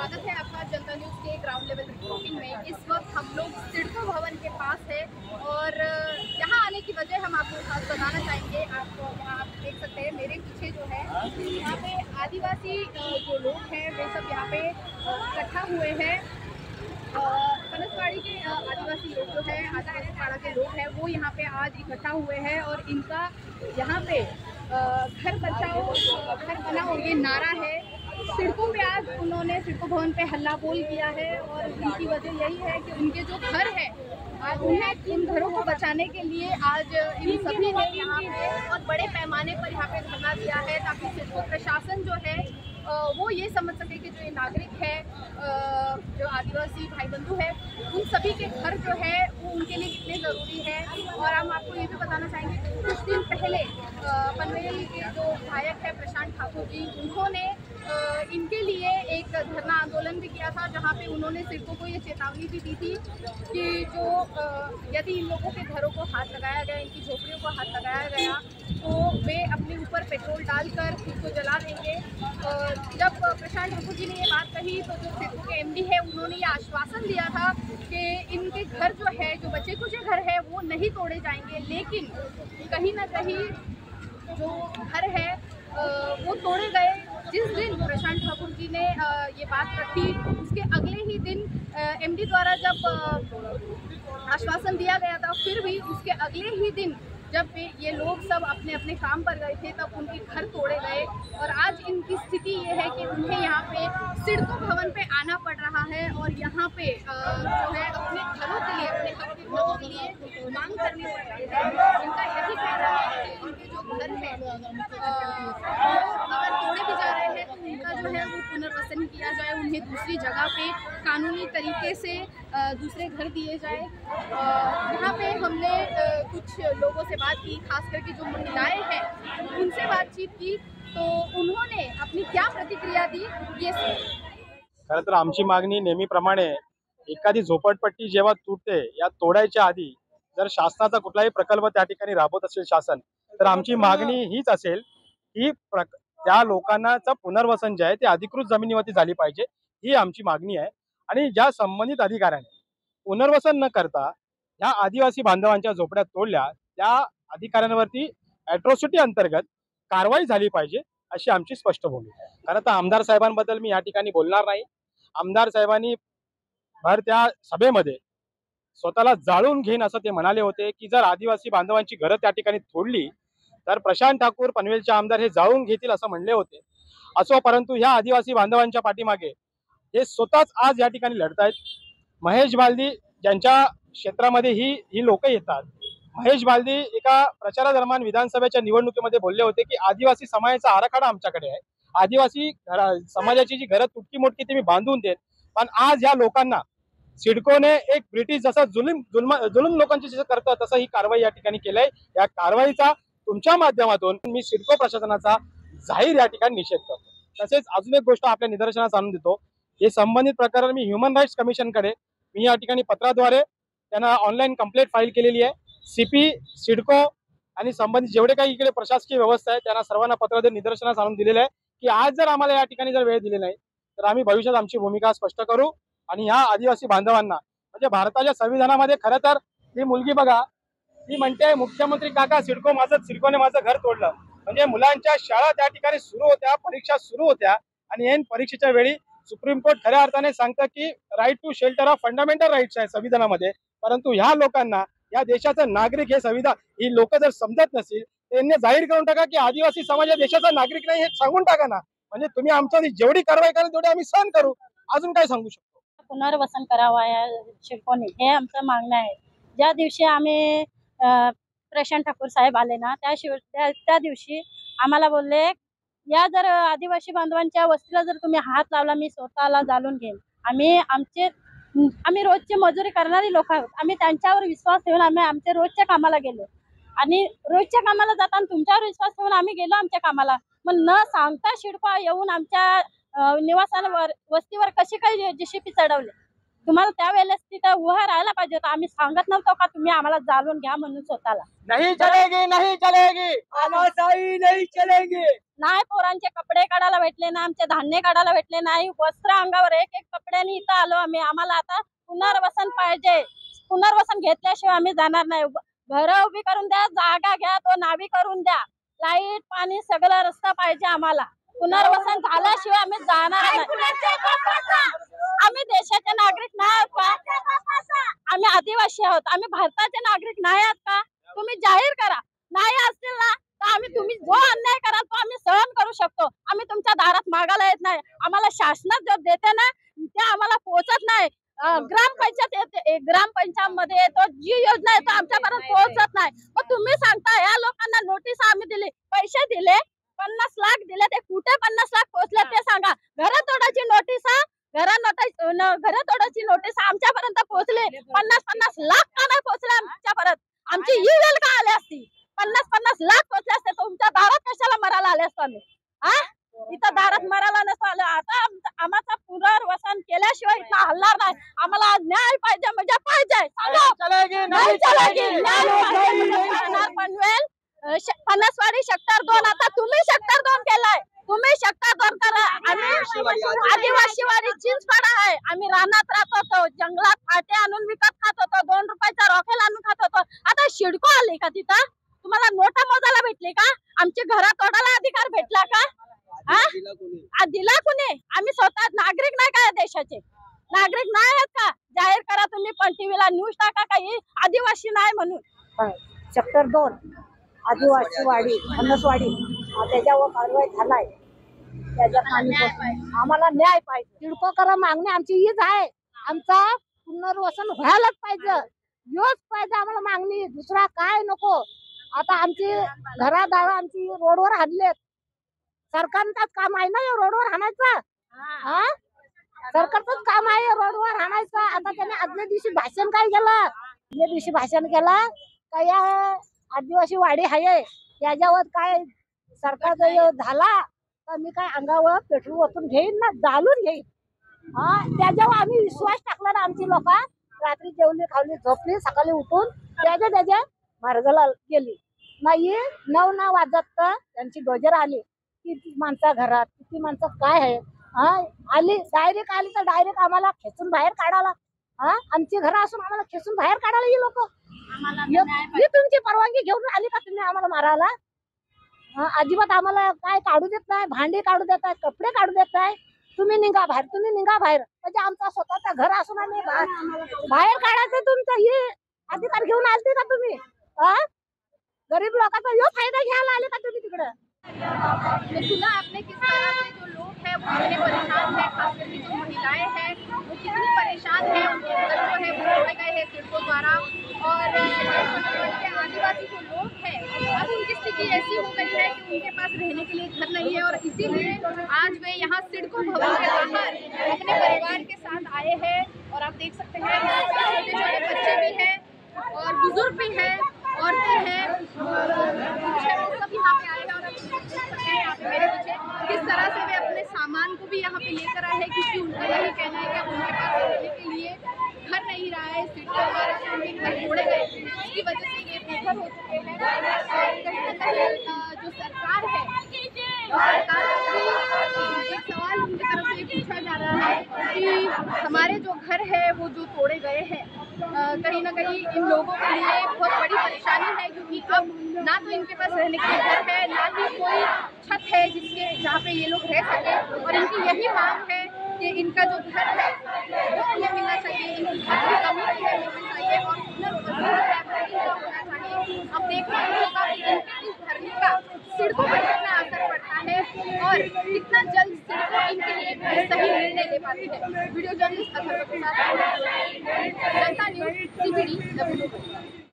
स्वागत है आपका जनता न्यूज़ के ग्राउंड लेवल रिपोर्टिंग में। इस वक्त हम लोग सिडको भवन के पास है और यहाँ आने की वजह हम आपको खास बताना चाहेंगे। आपको यहाँ आप देख सकते हैं मेरे पीछे जो है, यहाँ पे आदिवासी जो लोग हैं वे सब यहाँ पे इकट्ठा हुए हैं। पनसवाड़ी के आदिवासी लोग जो है, आदिवासी पाड़ा के लोग हैं, वो यहाँ पे आज इकट्ठा हुए हैं और इनका यहाँ पे घर बचाओ घर बनाओ ये नारा है। सिडको पे आज उन्होंने सिडको भवन पे हल्ला बोल किया है और इनकी वजह यही है कि उनके जो घर है आज उन्हें इन घरों को बचाने के लिए आज इन सभी ने यहाँ पे बहुत बड़े पैमाने पर यहाँ पे धरना दिया है, ताकि सिडको प्रशासन जो है वो ये समझ सके कि जो ये नागरिक है, जो आदिवासी भाई बंधु है, उन सभी के घर जो है वो उनके लिए कितने ज़रूरी है। और हम आपको ये भी बताना चाहेंगे कि कुछ दिन पहले पनवेल के जो विधायक है प्रशांत ठाकुर जी, उन्होंने इनके लिए एक धरना आंदोलन भी किया था, जहाँ पे उन्होंने सिडको को ये चेतावनी भी दी थी कि जो यदि इन लोगों के घरों को हाथ लगाया गया, इनकी झोपड़ियों को हाथ लगाया गया, तो वे अपने ऊपर पेट्रोल डालकर खुद को जला देंगे। जब प्रशांत ठाकुर जी ने ये बात कही तो जो सिडको के एमडी है उन्होंने ये आश्वासन दिया था कि इनके घर जो है, जो बचे कुछ घर है, वो नहीं तोड़े जाएंगे। लेकिन कहीं ना कहीं जो घर है वो तोड़े गए। जिस दिन प्रशांत ठाकुर जी ने ये बात रखी, उसके अगले ही दिन एमडी द्वारा जब आश्वासन दिया गया था, फिर भी उसके अगले ही दिन जब ये लोग सब अपने अपने काम पर गए थे, तब उनके घर तोड़े गए। और आज इनकी स्थिति ये है कि उन्हें यहाँ पे सिडको भवन पे आना पड़ रहा है और यहाँ पे जो है अपने घरों के लिए, अपने हक के घरों के लिए मांग करनी पड़ रही है। इनका यही कहना है कि उनके जो घर है अगर तोड़े भी जा रहे हैं तो उनका जो है वो पुनर्वसन किया जाए, उन्हें दूसरी जगह पे कानूनी तरीके से दूसरे घर दिए जाए। यहाँ पे हमने कुछ लोगों से बात की, खास करके जो महिलाएं हैं उनसे बातचीत की, तो उन्होंने अपनी क्या प्रतिक्रिया दी ये खरं तर आमची मागणी नेहमीप्रमाणे एखादी झोपडपट्टी जेव्हा तुटते या तोडायच्या आधी जर शासनाचा कुठलाही प्रकल्प त्या ठिकाणी राबवत असेल शासन, तर आमची मागणी हीच असेल की त्या लोकांनाचं पुनर्वसन जे आहे ते अधिकृत जमिनीवरती झाली पाहिजे, ही आमची मागणी आहे। आणि ज्या संबंधित अधिकाऱ्याने पुनर्वसन न करता ह्या आदिवासी बांधवांच्या झोपड्या तोडल्या, त्या अधिकाऱ्यांवरती ॲट्रॉसिटी अंतर्गत कारवाई झाली पाहिजे, अशी आमची स्पष्ट भूमिका आहे। खरं तर आमदार साहेबांबद्दल मी या ठिकाणी बोलणार नाही। आमदार साहेबांनी भर त्या सभेमध्ये स्वतःला जाळून घेईन असं ते म्हणाले होते की जर आदिवासी बांधवांची घरं त्या ठिकाणी तोडली तर प्रशांत ठाकूर पनवेलचे आमदार हे जाळून घेतील असं म्हणले होते। असो, परंतु ह्या आदिवासी बांधवांच्या पाठीमागे हे स्वतःच आज या ठिकाणी लढतायत। महेश बालदी ज्यांच्या क्षेत्रामध्ये ही लोक येतात, महेश बालदी एका प्रचारादरम्यान विधानसभेच्या निवडणुकीमध्ये बोलले होते की आदिवासी समाजाचा आराखडा आमच्याकडे आहे, आदिवासी समाजाची जी घरं तुटकी मोटकी ती मी बांधून देईन। पण आज या लोकांना सिडकोने एक ब्रिटिश जसा जुलूम लोकांची जसं करतं तसं ही कारवाई या ठिकाणी केलंय। या कारवाईचा तुमच्या माध्यमातून मी सिडको प्रशासनाचा जाहीर या ठिकाणी निषेध करतो। तसेच अजून एक गोष्ट आपल्या निदर्शनास आणून देतो, हे संबंधित प्रकरण मी ह्युमन राईट्स कमिशनकडे मी या ठिकाणी पत्राद्वारे त्यांना ऑनलाईन कंप्लेंट फाईल केलेली आहे। सीपी सिडको आणि संबंधित जेवढे काही इकडे प्रशासकीय व्यवस्था आहे त्यांना सर्वांना पत्र देऊन निदर्शनास आणून दिलेलं आहे की आज जर आम्हाला या ठिकाणी जर वेळ दिली नाही तर आम्ही भविष्यात आमची भूमिका स्पष्ट करू। आणि ह्या आदिवासी बांधवांना म्हणजे भारताच्या संविधानामध्ये खरं तर ही मुलगी बघा, ती म्हणते मुख्यमंत्री काका सिडकोने माझं घर तोडलं, म्हणजे मुलांच्या शाळा त्या ठिकाणी सुरू होत्या, परीक्षा सुरू होत्या आणि ऐन परीक्षेच्या वेळी सुप्रीम कोर्ट खऱ्या अर्थाने सांगतं की right to shelter of fundamental rights आहे संविधानामध्ये। परंतु ह्या लोकांना, या देशाचा नागरिक हे संविधान ही लोक जर समजत नसतील त्यांनी जाहीर करून टाका की आदिवासी समाज या देशाचा नागरिक नाही, हे सांगून टाका ना। म्हणजे तुम्ही आमच्यावर जेवढी कारवाई कराल तेवढी आम्ही सहन करू, अजून काय सांगू शकतो। पुनर्वसन करावा या सिडकोने, हे आमचं मागणं आहे। ज्या दिवशी आम्ही प्रशांत ठाकूर साहेब आले ना, त्या दिवशी आम्हाला बोलले, या जर आदिवासी बांधवांच्या वस्तीला जर तुम्ही हात लावला मी स्वतःला जाळून घेईन। आम्ही रोजची मजुरी करणारी लोक आहोत, आम्ही त्यांच्यावर विश्वास ठेवून आम्ही आमच्या रोजच्या कामाला गेलो आणि रोजच्या कामाला जाताना तुमच्यावर विश्वास ठेवून आम्ही गेलो आमच्या कामाला, मग न सांगता सिडको येऊन आमच्या निवासावर वस्तीवर कशी काही जेसीबी चढवले। तुम्हाला त्यावेळेस तिथं उभं राहायला पाहिजे होतं. आम्ही सांगत नव्हतो का तुम्ही आम्हाला जाळून घ्या म्हणून स्वतःला. नहीं चलेगी, नहीं चलेगी, तानाशाही नहीं चलेगी. नाही पोरांचे कपडे काढायला भेटले ना, आमचे धान्य काढायला भेटले नाही, वस्त्र अंगावर एक एक कपड्याने इथं आलो आम्ही. आम्हाला आता पुनर्वसन पाहिजे. पुनर्वसन घेतल्याशिवाय आम्ही जाणार नाही. घरं उभी करून द्या, जागा घ्या, तो नावी करून द्या, लाईट पाणी सगळं रस्ता पाहिजे आम्हाला. पुनर्वसन झाल्याशिवाय आम्ही जाणार नाही. आम्ही देशाचे नागरिक नाही आहोत का? आम्ही आदिवासी आहोत. आम्ही भारताचे नागरिक नाही आहोत का? तुम्ही जाहीर करा. नाही असतील ना तर आम्ही तुम्ही जो अन्याय कराल तो आम्ही सहन करू शकतो. आम्ही तुमच्या दारात मागायला येत नाही. आम्हाला शासनात जो देते ना ते आम्हाला पोहोचत नाही. ग्रामपंचायत येते, ग्रामपंचायत मध्ये येतो, जी योजना येतो आमच्यापर्यंत पोहोचत नाही. मग तुम्ही सांगता या लोकांना नोटीस आम्ही दिली, पैसे दिले, 50 लाख दिले, ते कुठे 50 लाख पोहोचले ते सांगा. घरतोडाची नोटीस आमच्यापर्यंत पोहोचले, 50 लाख का नाही पोहोचले आमच्यापर्यंत? आमची ही वेळ का आली असती? 50 लाख पोहोचले असते तुमच्या दारात कशाला मरायला आले असतो आम्ही? इथं दारात मरायला नसतो आलो. आता आम्हाला पुनर्वसन केल्याशिवाय इथं हलणार नाही. आम्हाला न्याय पाहिजे म्हणजे पाहिजे. नाही चलेगी. पनवेल फणसवाडी सेक्टर 2 आता तुम्ही सेक्टर 2 केलाय. तुम्ही सेक्टर 2 करा. आम्ही आदिवासीवाडी चिंचपाडा आहे. आम्ही रानात राहत होतो, जंगलात फाटे आणून विकत खात होतो, 2 रुपयाचा रॉकेल आणून खात होतो. आता शिडको आली का तिथं? तुम्हाला नोटा मोजायला भेटली का? आमची घरात तोडायला अधिकार भेटला का? दिला कुणी? आम्ही स्वतः नागरिक नाही का या देशाचे? नागरिक नाही आहेत का? जाहीर करा तुम्ही, पण टीव्हीला न्यूज टाका काही आदिवासी नाही म्हणून. सेक्टर 2 आदिवासी वाडी फणसवाडी त्याच्यावर कारवाई झालाय. त्याच्यात आम्हाला न्याय पाहिजे. सिडको करा, मागणी आमची हीच आहे. आमचा पुनर्वसन व्हायलाच पाहिजे. योच पाहिजे आम्हाला मागणी, दुसरा काय नको. आता आमची घरादार आमची रोडवर हाणलेत. सरकारचंच काम आहे ना रोडवर हाणायचं. सरकारचंच काम आहे रोडवर हाणायचं. आता त्याने आदल्या दिवशी भाषण काय केलं? आदल्या दिवशी भाषण केलं का या आदिवासी वाडी आहे त्याच्यावर काय सरकार झाला तर मी काय अंगावर पेट्रोल ओतून घेईन ना, जाळून घेईन. त्याच्यावर आम्ही विश्वास टाकला ना. आमची लोक रात्री जेवली खावली झोपली, सकाळी उठून त्याच्या मार्गाला गेली. नाही 9 वाजत त्यांची डोजर आली. किती माणसं घरात, किती माणसं काय आहे आली, डायरेक्ट आली तर डायरेक्ट आम्हाला खेचून बाहेर काढायला. आमची घरं असून आम्हाला खेचून बाहेर काढायला ही लोक. ही तुमची परवानगी घेऊन आली का तुम्ही आम्हाला मारायला? अजिबात आम्हाला काय काढू देत नाही. भांडी काढू देत नाही, कपडे काढू देत नाही. तुम्ही निघा बाहेर, तुम्ही निघा बाहेर. म्हणजे आमचा स्वतःचा घर असून आम्ही बाहेर काढायचं तुमचं हे अधिकार घेऊन आलते का तुम्ही? गरीब लोकांचा यो फायदा घ्यायला आले का तुम्ही तिकडे? तो सुना आपने किस तरह से जो लोग हैं वो कितने परेशान हैं, खास करके जो महिलाएं हैं वो कितनी परेशान हैं, उनके घर जो है वो तोड़े गए हैं सिडको द्वारा। और आदिवासी जो लोग हैं अब उनकी स्थिति ऐसी हो गई है कि उनके पास रहने के लिए घर नहीं है और इसीलिए आज वे यहाँ सिडको भवन के बाहर अपने परिवार के साथ आए हैं। और आप देख सकते हैं छोटे छोटे बच्चे भी हैं और बुजुर्ग भी हैं, औरतें हैं, सब यहाँ पे आए हैं। और आप देख सकते हैं यहाँ पे मेरे पीछे किस तरह से वे अपने सामान को भी यहाँ पे लेकर आए हैं, क्योंकि उनका यही कहना है कि अब उनके पास रहने के लिए घर नहीं रहा है। सिडको द्वारा जो उनके घर तोड़े गए उसकी वजह से ये बेघर हो चुके हैं। और कहीं ना कहीं जो सरकार है, एक सवाल उनकी तरफ से पूछा जा रहा है कि हमारे जो घर है वो जो तोड़े गए हैं, कहीं ना कहीं इन लोगों के लिए बहुत बड़ी परेशानी है, क्योंकि अब ना तो इनके पास रहने के लिए घर है, ना ही कोई छत है जहाँ पे ये लोग रह सके। और इनकी यही मांग है कि इनका जो घर है वो उन्हें मिलना चाहिए, इनकी घर की कमी उन्हें मिलनी चाहिए और होना चाहिए। अब देखना होगा कि इनके इस धरने का सिडको पर कितना असर पड़ता है और कितना जल्द सिडको इनके लिए सही निर्णय ले पाती है। वीडियो जर्नलिस्ट अथर्व के साथ जनता न्यूज़ CBD।